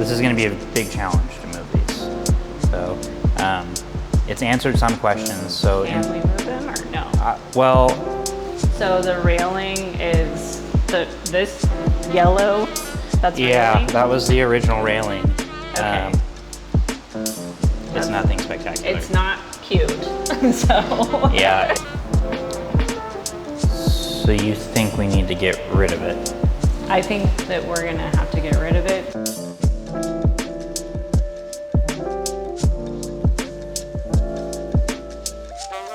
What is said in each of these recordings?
this is going to be a big challenge to move these. So it's answered some questions. So Can we move them or no? Well, so the railing is this yellow. That's yeah, railing? that was the original railing. Okay. It's nothing spectacular. It's not cute. So yeah. So you think we need to get rid of it? I think that we're gonna have to get rid of it.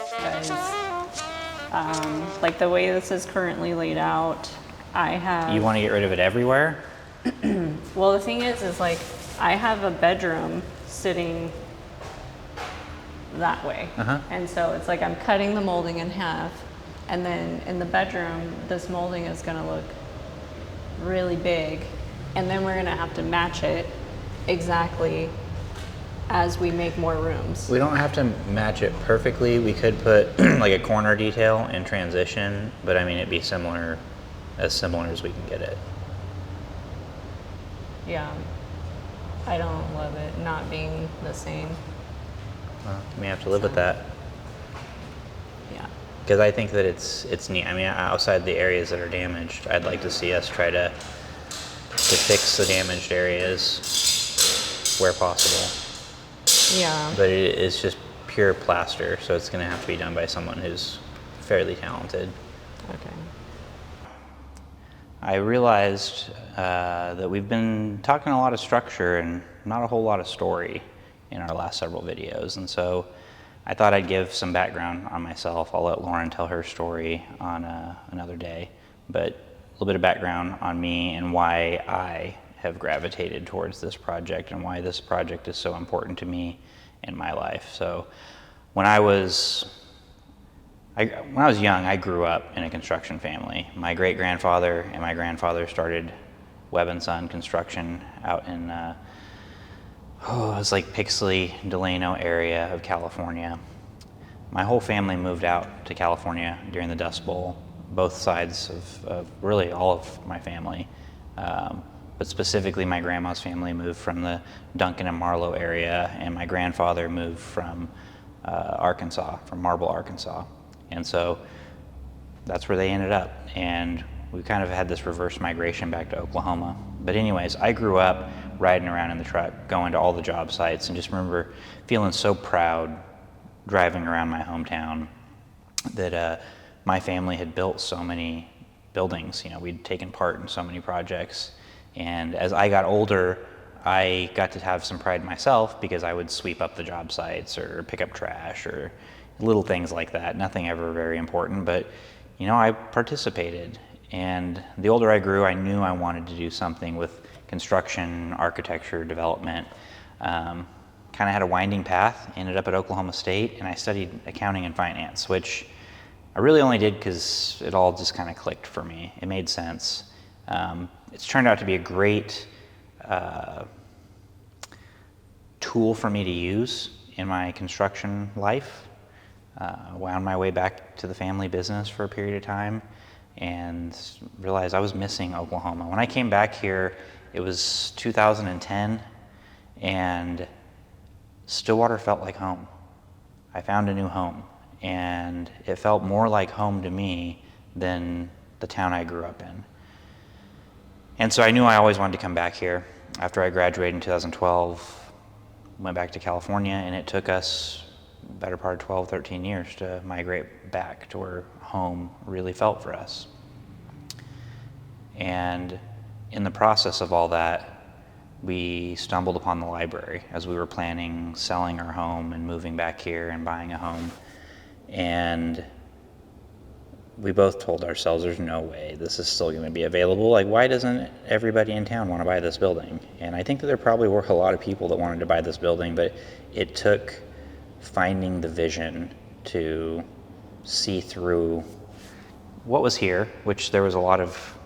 Because, like the way this is currently laid out, I have. You want to get rid of it everywhere? Well, the thing is like I have a bedroom sitting that way. And so it's like I'm cutting the molding in half, and then in the bedroom, this molding is gonna look really big, and then we're gonna have to match it exactly as we make more rooms. We don't have to match it perfectly. We could put like a corner detail in transition, but I mean, it'd be similar as we can get it. Yeah, I don't love it not being the same. Well, we may have to live with that. Yeah. Because I think that it's neat. I mean, outside the areas that are damaged, I'd like to see us try to fix the damaged areas where possible. Yeah. But it is just pure plaster, so it's going to have to be done by someone who's fairly talented. Okay. I realized that we've been talking a lot of structure and not a whole lot of story in our last several videos, and so I thought I'd give some background on myself. I'll let Lauren tell her story on another day, but a little bit of background on me and why I have gravitated towards this project and why this project is so important to me in my life. So when I was young, I grew up in a construction family. My great-grandfather and my grandfather started Webb & Son Construction out in it was like Pixley, Delano area of California. My whole family moved out to California during the Dust Bowl, both sides of really all of my family. But specifically my grandma's family moved from the Duncan and Marlow area, and my grandfather moved from Arkansas, from Marble, Arkansas. And so that's where they ended up. And we kind of had this reverse migration back to Oklahoma. But anyways, I grew up riding around in the truck, going to all the job sites, and just remember feeling so proud driving around my hometown that my family had built so many buildings. You know, we'd taken part in so many projects. And as I got older, I got to have some pride myself because I would sweep up the job sites or pick up trash or little things like that. Nothing ever very important, but you know, I participated. And the older I grew, I knew I wanted to do something with construction, architecture, development. Kind of had a winding path, ended up at Oklahoma State, and I studied accounting and finance, which I really only did because it all just kind of clicked for me. It made sense. It's turned out to be a great tool for me to use in my construction life. Wound my way back to the family business for a period of time and realized I was missing Oklahoma. When I came back here, it was 2010, and Stillwater felt like home. I found a new home, and it felt more like home to me than the town I grew up in. And so I knew I always wanted to come back here. After I graduated in 2012, went back to California, and it took us better part of 12, 13 years to migrate back to where home really felt for us. And in the process of all that, we stumbled upon the library as we were planning selling our home and moving back here and buying a home. And we both told ourselves there's no way this is still going to be available. Like, why doesn't everybody in town want to buy this building? And I think that there probably were a lot of people that wanted to buy this building, but it took finding the vision to see through what was here, which there was a lot of,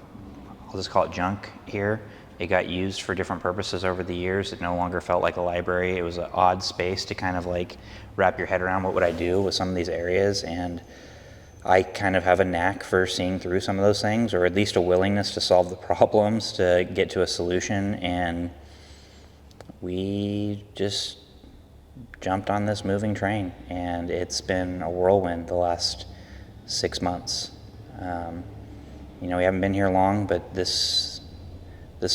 I'll just call it junk here. It got used for different purposes over the years. It no longer felt like a library. It was an odd space to kind of like wrap your head around what would I do with some of these areas. And I kind of have a knack for seeing through some of those things, or at least a willingness to solve the problems to get to a solution. And we just jumped on this moving train, and it's been a whirlwind the last 6 months. You know, we haven't been here long, but this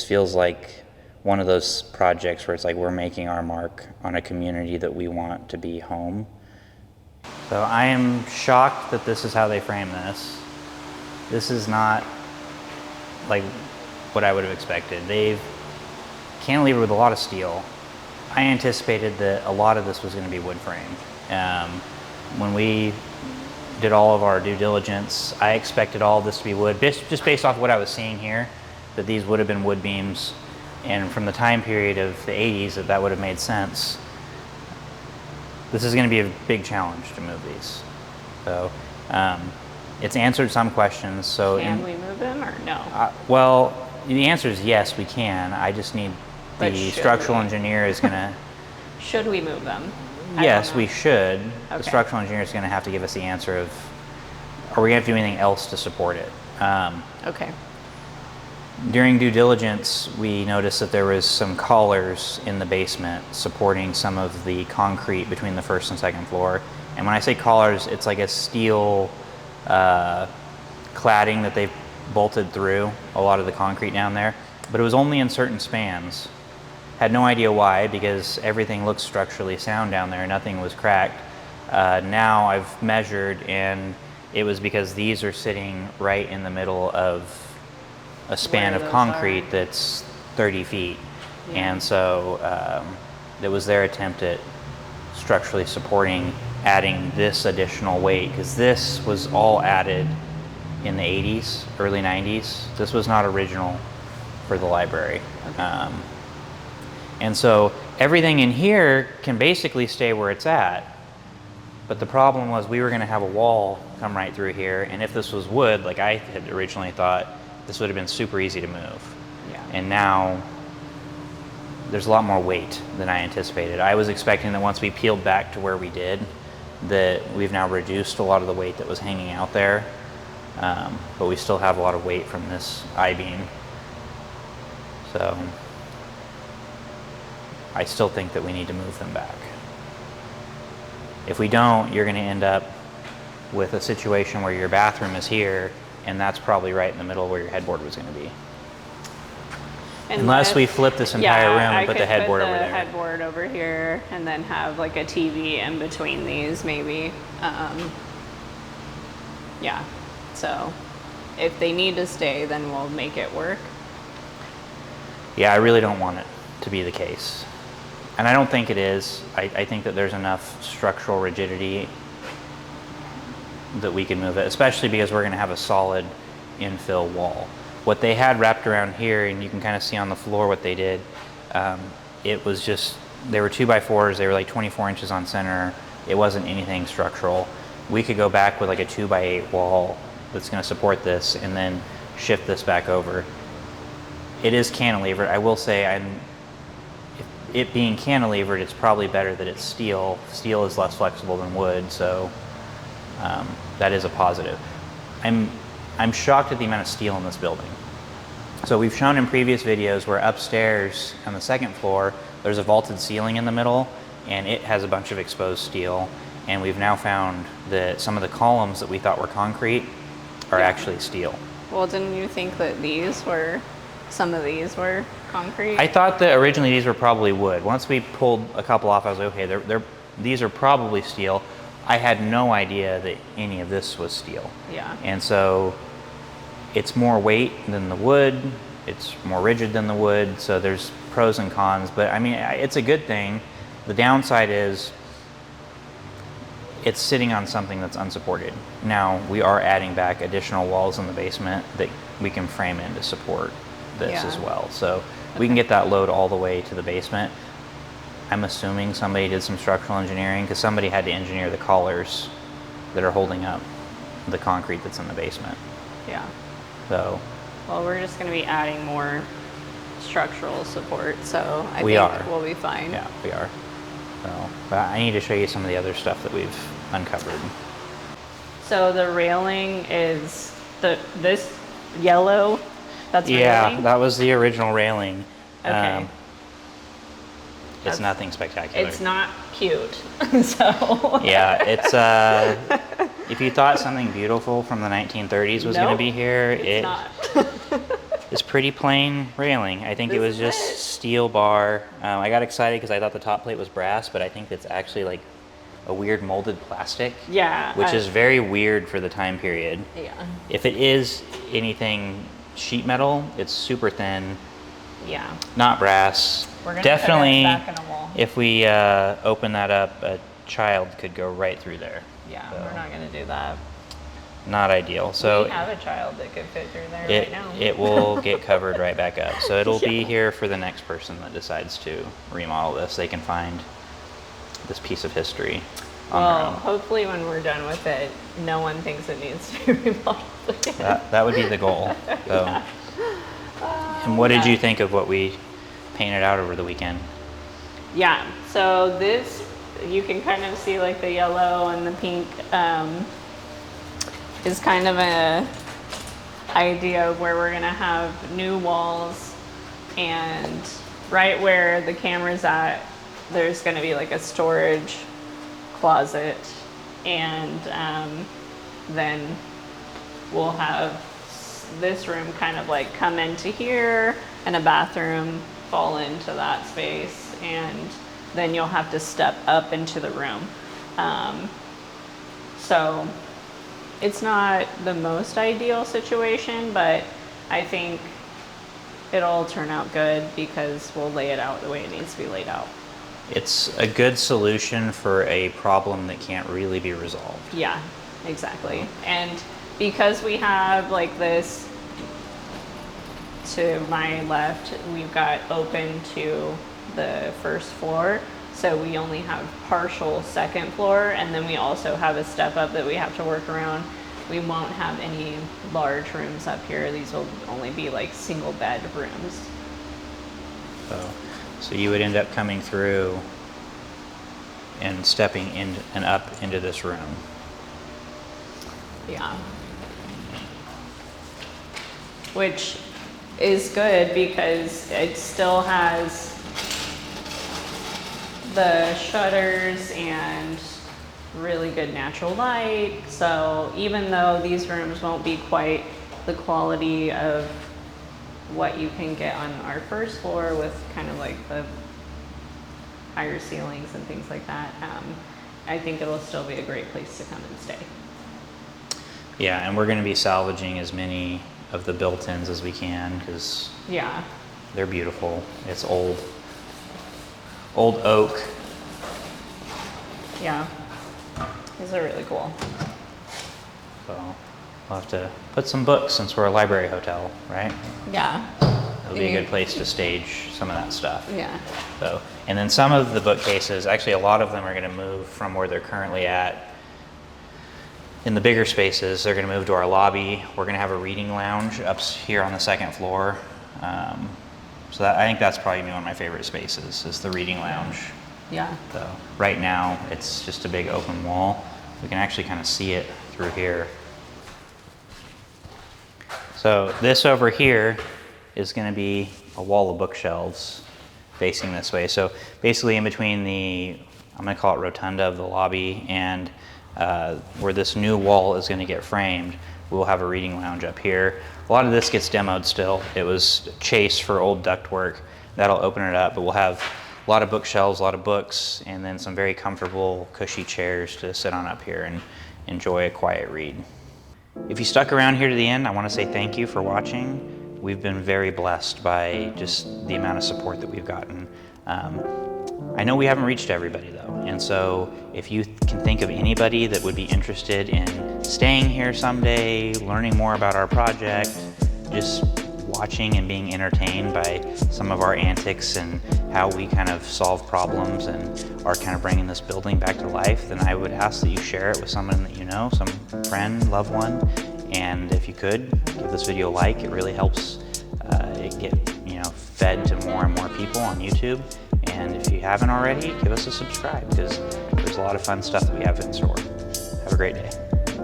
feels like one of those projects where it's like we're making our mark on a community that we want to be home. So I am shocked that this is how they frame this. This is not like what I would have expected. They've cantilevered with a lot of steel. I anticipated that a lot of this was going to be wood framed. When we did all of our due diligence, I expected all of this to be wood, just based off what I was seeing here, that these would have been wood beams. And from the time period of the 80s, that would have made sense. This is going to be a big challenge to move these. So it's answered some questions. So Can we move them or no? Well, the answer is yes, we can. I just need But the should structural we? engineer is going to. Should we move them? I don't Yes, know. we should. The Okay. structural engineer is going to have to give us the answer of, are we going to have to do anything else to support it? Okay. During due diligence, we noticed that there was some collars in the basement supporting some of the concrete between the first and second floor. And when I say collars, it's like a steel cladding that they've bolted through a lot of the concrete down there. But it was only in certain spans. Had no idea why, because everything looks structurally sound down there. Nothing was cracked. Now I've measured, and it was because these are sitting right in the middle of a span Where of those concrete are. that's 30 feet. Yeah. And so it was their attempt at structurally supporting adding this additional weight, because this was all added in the 80s, early 90s. This was not original for the library. Okay. And so everything in here can basically stay where it's at. But the problem was we were going to have a wall come right through here, and if this was wood, like I had originally thought, this would have been super easy to move. Yeah. And now there's a lot more weight than I anticipated. I was expecting that once we peeled back to where we did, that we've now reduced a lot of the weight that was hanging out there. But we still have a lot of weight from this I-beam. So I still think that we need to move them back. If we don't, you're going to end up with a situation where your bathroom is here, and that's probably right in the middle where your headboard was going to be. Unless we flip this entire room and put the headboard over there. Headboard over here, and then have like a TV in between these, maybe. Yeah. So, if they need to stay, then we'll make it work. Yeah, I really don't want it to be the case. And I don't think it is. I think that there's enough structural rigidity that we can move it, especially because we're going to have a solid infill wall. What they had wrapped around here, and you can kind of see on the floor what they did, it was just, they were 2x4s, they were like 24 inches on center. It wasn't anything structural. We could go back with like a 2x8 wall that's going to support this and then shift this back over. It is cantilevered. I will say, it being cantilevered, it's probably better that it's steel. Steel is less flexible than wood, so that is a positive. I'm shocked at the amount of steel in this building. So we've shown in previous videos where upstairs on the second floor, there's a vaulted ceiling in the middle, and it has a bunch of exposed steel. And we've now found that some of the columns that we thought were concrete are actually steel. Well, didn't you think that some of these were concrete? I thought that originally these were probably wood. Once we pulled a couple off, I was like, okay, these are probably steel. I had no idea that any of this was steel. Yeah. And so it's more weight than the wood. It's more rigid than the wood. So there's pros and cons, but I mean, it's a good thing. The downside is it's sitting on something that's unsupported. Now we are adding back additional walls in the basement that we can frame in to support this as well. So we can get that load all the way to the basement. I'm assuming somebody did some structural engineering, because somebody had to engineer the collars that are holding up the concrete that's in the basement. Yeah. So Well, we're just going to be adding more structural support, so I We think are. we'll be fine. yeah, we are. So, but I need to show you some of the other stuff that we've uncovered. So the railing is this yellow. That's Yeah, railing? that was the original railing. Okay. It's nothing spectacular. It's not cute. So Yeah, it's if you thought something beautiful from the 1930s was going to be here, it's not. it's pretty plain railing. I think it was just steel bar. I got excited because I thought the top plate was brass, but I think it's actually like a weird molded plastic. Yeah. Which is very weird for the time period. Yeah. If it is anything sheet metal, it's super thin. Yeah. Not brass. We're gonna Definitely, put it back in a wall. if we open that up, a child could go right through there. Yeah, So, we're not gonna do that. not ideal. So We have a child that could fit through there it right now. it will get covered right back up. So it'll be here for the next person that decides to remodel this. They can find this piece of history on their Well, own. hopefully when we're done with it, no one thinks it needs to be remodeled again. That would be the goal. So, and what did you think of what we painted out over the weekend? Yeah, so this, you can kind of see like the yellow and the pink is kind of a idea of where we're gonna have new walls, and right where the camera's at, there's gonna be like a storage closet, and then we'll have this room kind of like come into here and a bathroom fall into that space, and then you'll have to step up into the room. So it's not the most ideal situation, but I think it'll turn out good because we'll lay it out the way it needs to be laid out. It's a good solution for a problem that can't really be resolved. Yeah, exactly. And because we have like this to my left, we've got open to the first floor. So we only have partial second floor, and then we also have a step up that we have to work around. We won't have any large rooms up here. These will only be like single bed rooms. So you would end up coming through and stepping in and up into this room. Yeah. Which is good because it still has the shutters and really good natural light. So even though these rooms won't be quite the quality of what you can get on our first floor with kind of like the higher ceilings and things like that, I think it'll still be a great place to come and stay. Yeah, and we're going to be salvaging as many of the built-ins as we can because Yeah. they're beautiful. It's old oak. Yeah. These are really cool. So we'll have to put some books since we're a library hotel, right? Yeah. It'll be a good place to stage some of that stuff. Yeah. So, and then some of the bookcases, actually a lot of them are going to move from where they're currently at. In the bigger spaces, they're going to move to our lobby. We're going to have a reading lounge up here on the second floor. So that, I think that's probably one of my favorite spaces is the reading lounge. Yeah. So right now it's just a big open wall. We can actually kind of see it through here. So this over here is going to be a wall of bookshelves facing this way. So basically in between the, I'm going to call it rotunda of the lobby and where this new wall is going to get framed, we'll have a reading lounge up here. A lot of this gets demoed still. It was chase for old ductwork. That'll open it up, but we'll have a lot of bookshelves, a lot of books, and then some very comfortable, cushy chairs to sit on up here and enjoy a quiet read. If you stuck around here to the end, I want to say thank you for watching. We've been very blessed by just the amount of support that we've gotten. I know we haven't reached everybody though, and so if you can think of anybody that would be interested in staying here someday, learning more about our project, just watching and being entertained by some of our antics and how we kind of solve problems and are kind of bringing this building back to life, then I would ask that you share it with someone that you know, some friend, loved one, and if you could, give this video a like. It really helps it get fed to more and more people on YouTube. And if you haven't already, give us a subscribe because there's a lot of fun stuff that we have in store. Have a great day.